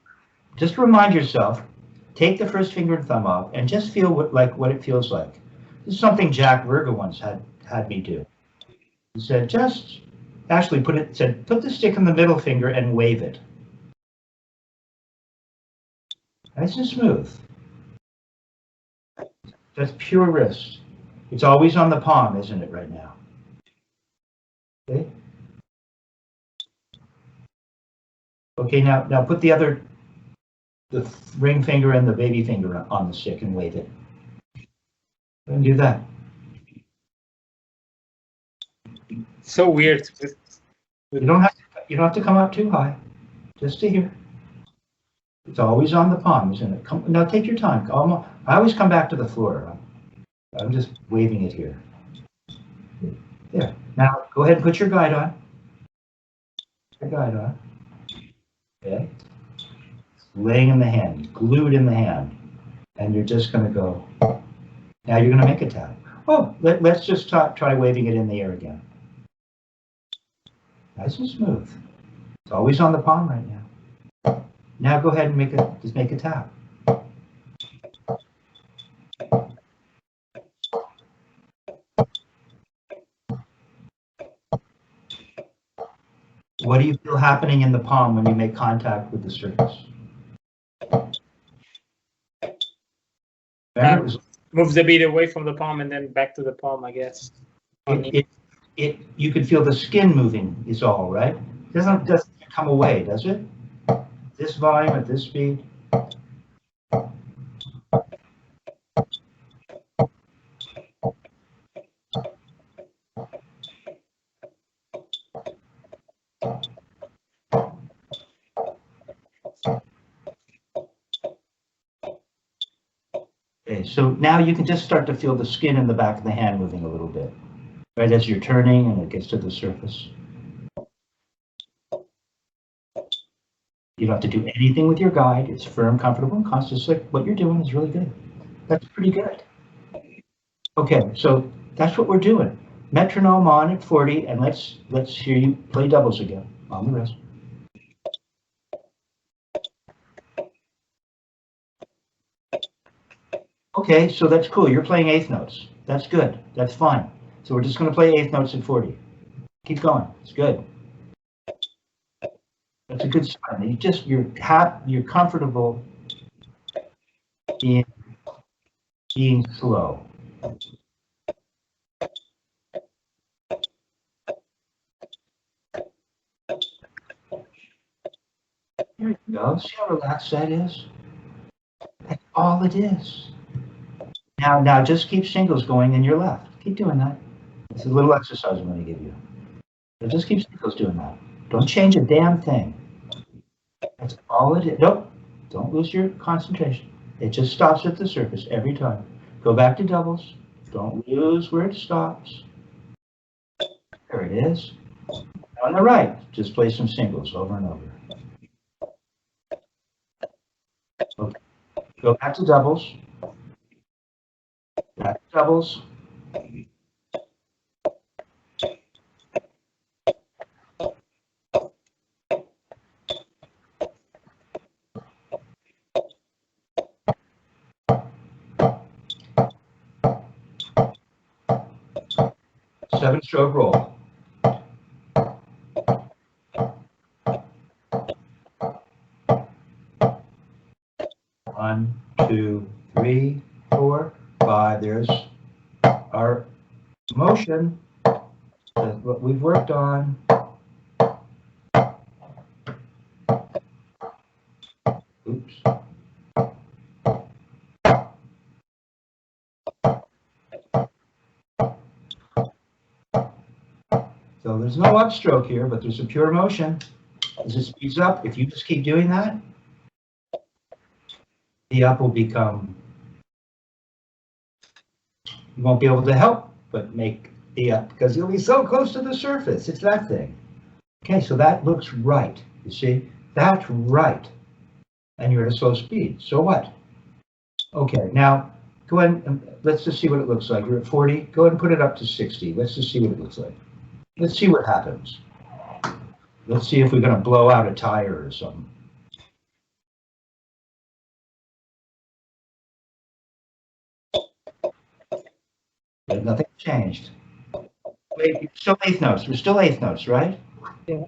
Speaker 1: Just remind yourself. Take the first finger and thumb off, and just feel what it feels like. This is something Jack Verga once had me do. He said, put the stick in the middle finger and wave it. Nice and smooth. That's pure wrist. It's always on the palm, isn't it, right now? Okay. Okay, now put the ring finger and the baby finger on the stick and wave it. And do that.
Speaker 2: So weird.
Speaker 1: You don't have to come up too high. Just to here. It's always on the palm, isn't it? Now take your time. I always come back to the floor. I'm just waving it here. There. Now go ahead and put your guide on. Okay. It's laying in the hand, glued in the hand, and you're just going to go. Now you're going to make a tap. Oh, let's just try waving it in the air again. Nice and smooth. It's always on the palm right now. Now go ahead and just make a tap. What do you feel happening in the palm when you make contact with the surface?
Speaker 2: Moves the bead away from the palm and then back to the palm, I guess.
Speaker 1: You can feel the skin moving is all, right? It doesn't come away, does it? This volume at this speed. Okay, so now you can just start to feel the skin in the back of the hand moving a little bit, right as you're turning and it gets to the surface. You don't have to do anything with your guide. It's firm, comfortable, and constant. Just like what you're doing is really good. That's pretty good. Okay, so that's what we're doing. Metronome on at 40, and let's hear you play doubles again on the wrist. Okay, so that's cool. You're playing eighth notes. That's good. That's fine. So we're just going to play eighth notes at 40. Keep going. It's good. That's a good sign. You're comfortable being slow. There you go. See how relaxed that is? That's all it is. Now just keep singles going in your left. Keep doing that. It's a little exercise I'm going to give you. So just keep singles doing that. Don't change a damn thing. That's all it is. Nope. Don't lose your concentration. It just stops at the surface every time. Go back to doubles. Don't lose where it stops. There it is. On the right, just play some singles over and over. Okay. Go back to doubles. Back to doubles. Seven-stroke roll. One, two, three, 4, 5. There's our motion. what we've worked on. Oops. So there's no upstroke here, but there's a pure motion. As it speeds up, if you just keep doing that, the up will become, you won't be able to help but make the up because you'll be so close to the surface. It's that thing. Okay, so that looks right. You see, that's right. And you're at a slow speed. So what? Okay, now go ahead and let's just see what it looks like. You're at 40. Go ahead and put it up to 60. Let's just see what it looks like. Let's see what happens. Let's see if we're going to blow out a tire or something. But nothing changed. Wait, still eighth notes. We're still eighth notes, right?
Speaker 2: Yeah.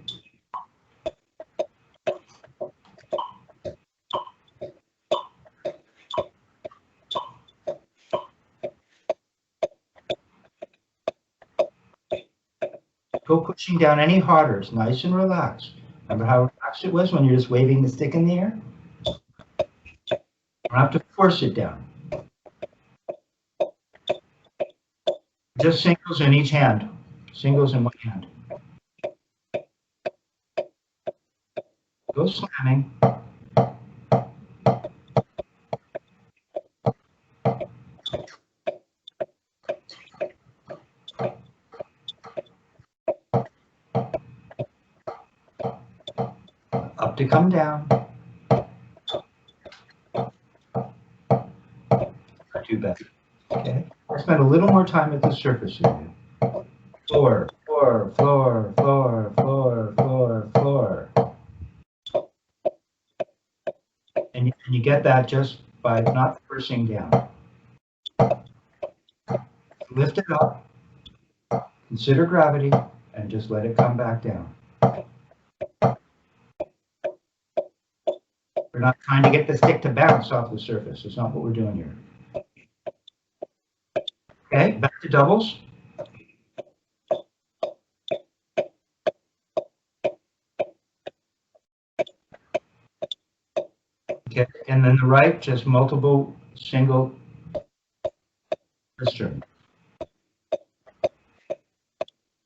Speaker 1: Go pushing down any harder. It's nice and relaxed. Remember how relaxed it was when you're just waving the stick in the air? You don't have to force it down. Just singles in each hand. Singles in one hand. Go slamming. Up to come down. Not too bad. Okay. I spent a little more time at the surface here. Floor, floor, floor, floor, floor, floor, floor. And you get that just by not forcing down. Lift it up, consider gravity, and just let it come back down. We're not trying to get the stick to bounce off the surface. That's not what we're doing here. Okay, back to doubles. Okay, and then the right, just multiple single wrist.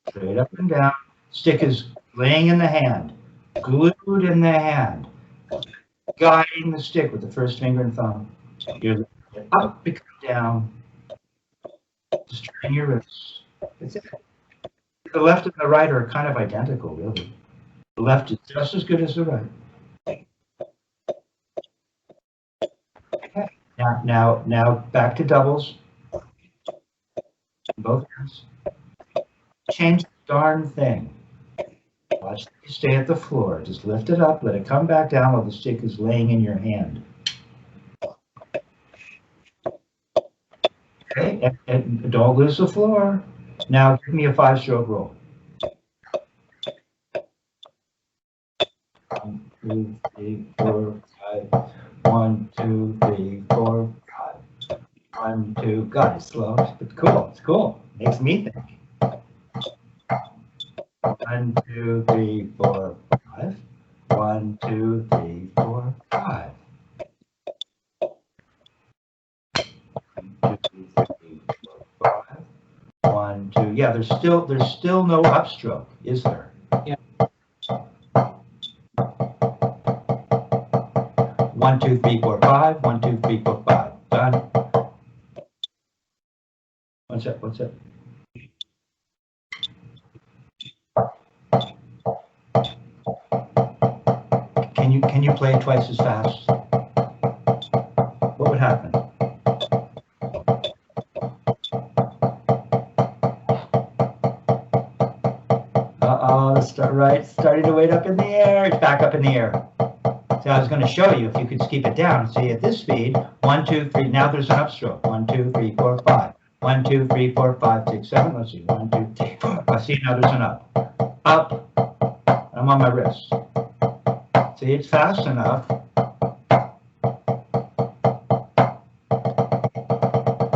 Speaker 1: Straight up and down. Stick is laying in the hand, glued in the hand, guiding the stick with the first finger and thumb. You're up, become down. Just turn your wrists. That's it. The left and the right are kind of identical, really. The left is just as good as the right. Okay. Now back to doubles. Both hands. Change the darn thing. Watch you stay at the floor. Just lift it up, let it come back down while the stick is laying in your hand. Okay, and don't lose the floor. Now give me a 5-stroke roll. 1, 2, 3, 4, 5. 1, 2, 3, 4, 5. 1, 2. God, it's slow, but cool. It's cool. Makes me think. 1, 2, 3, 4, 5. 1, 2, 3, 4, 5. 1, 2, 3, 4, 5. 1, 2. Yeah, there's still no upstroke, is there?
Speaker 2: Yeah.
Speaker 1: 1, 2, 3, 4, 5. 1, 2, 3, 4, 5. Done. What's up? What's up? Can you play it twice as fast? What would happen? Starting to wait up in the air. It's back up in the air. So I was going to show you if you could keep it down. See, at this speed, 1, 2, 3. Now there's an upstroke. 1, 2, 3, 4, 5. 1, 2, 3, 4, 5, 6, 7. Let's see. 1, 2, 3, 4. I see now there's an up. Up. I'm on my wrist. See, it's fast enough.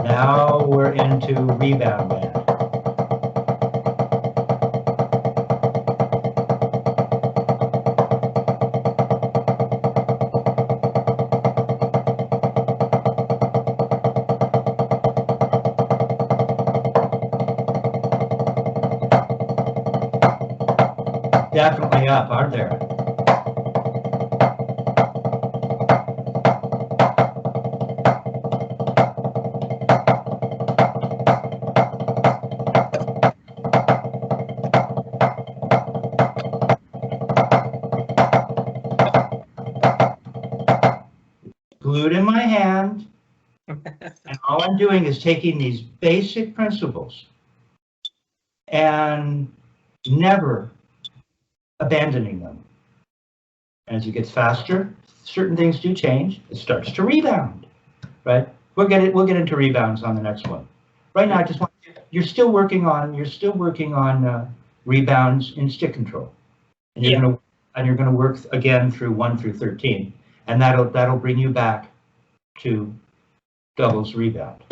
Speaker 1: Now we're into rebound band. high up, aren't there? Glued in my hand, and all I'm doing is taking these basic principles and never abandoning them. As it gets faster, certain things do change. It starts to rebound, right? We'll get into rebounds on the next one. Right now, I just want you're still working on rebounds in stick control, and you're gonna work again through 1 through 13, and that'll bring you back to doubles rebound.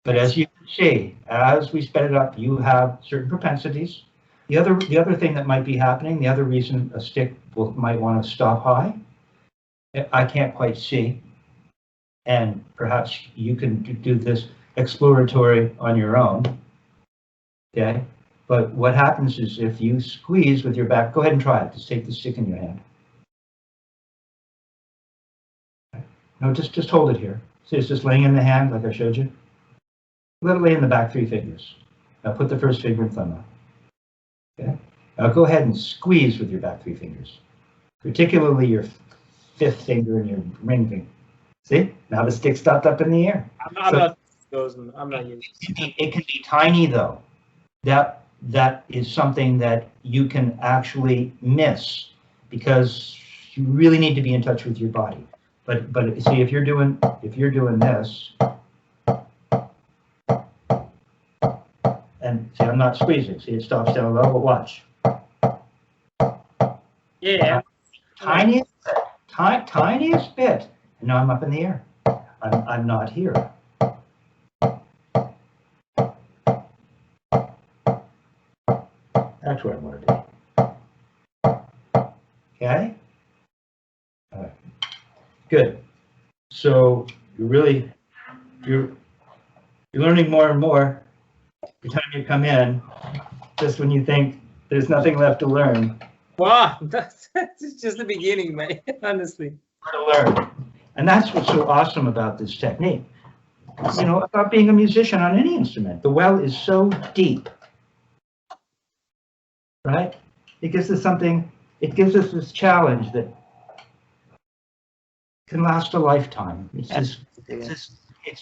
Speaker 1: But as you can see, as we sped it up, you have certain propensities. The other thing that might be happening, the other reason a stick might want to stop high, I can't quite see, and perhaps you can do this exploratory on your own, okay? But what happens is if you squeeze with your back, go ahead and try it. Just take the stick in your hand. No, just hold it here. See, it's just laying in the hand like I showed you. Let it lay in the back 3 fingers. Now put the first finger and thumb up. Okay. Now go ahead and squeeze with your back 3 fingers, particularly your 5th finger and your ring finger. See? Now the stick stopped up in the air.
Speaker 2: I'm not using it.
Speaker 1: It can be tiny though. That is something that you can actually miss because you really need to be in touch with your body. But see, if you're doing this, and see, I'm not squeezing. See, it stops down low. But watch.
Speaker 2: Yeah.
Speaker 1: Tiniest bit, and now I'm up in the air. I'm not here. That's where I want to be. Okay. All right. Good. So you're learning more and more every time you come in, just when you think there's nothing left to learn.
Speaker 2: Wow, that's just the beginning, man, honestly.
Speaker 1: To learn. And that's what's so awesome about this technique. You know, about being a musician on any instrument. The well is so deep, right? It gives us this challenge that can last a lifetime. It's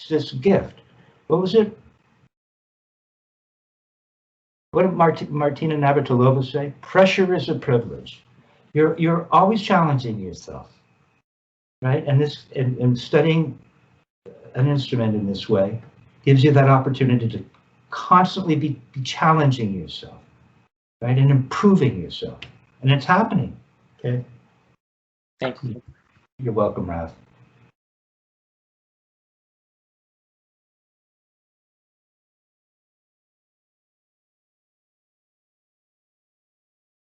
Speaker 1: this gift. What was it? What did Martina Navratilova say? Pressure is a privilege. You're always challenging yourself, right? And studying an instrument in this way gives you that opportunity to constantly be challenging yourself, right? And improving yourself. And it's happening, okay?
Speaker 2: Thank you.
Speaker 1: You're welcome, Rav.